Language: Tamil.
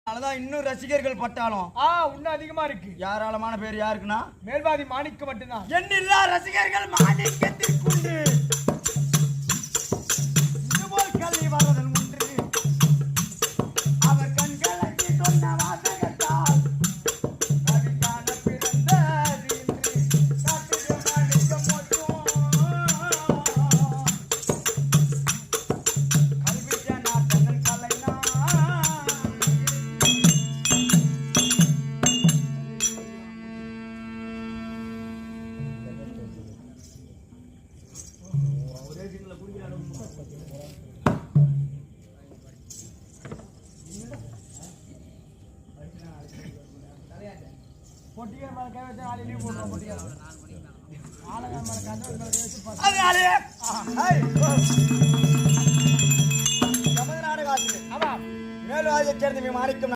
அதனாலதான் இன்னும் ரசிகர்கள் பட்டாலும் இன்னும் அதிகமா இருக்கு. யாராலமான பேர் யாருக்குன்னா மேல்வாதி மாணிக்க மட்டும்தான். எண்ணில்லா ரசிகர்கள் மாணிக்கத்திற்குண்டு இதுபோல் கல்வி வரதன் ஒன்று அவர் கண்களுக்கு சொன்ன வாசகத்தால் கவிஞான பிறந்தது என்று காட்டுக மாணிக்க மட்டும் கல்விக்க நாட்டங்கள் கலைனா பொட்டிக்கார மேல கை வச்சு ஆளு லீவ் போடுறோம். பொட்டிக்கார ஆளுங்க மேல கை வச்சு அதனாலே நாடகாசில் ஆமா மேல்வாதியை சேர்ந்த மாணிக்கம்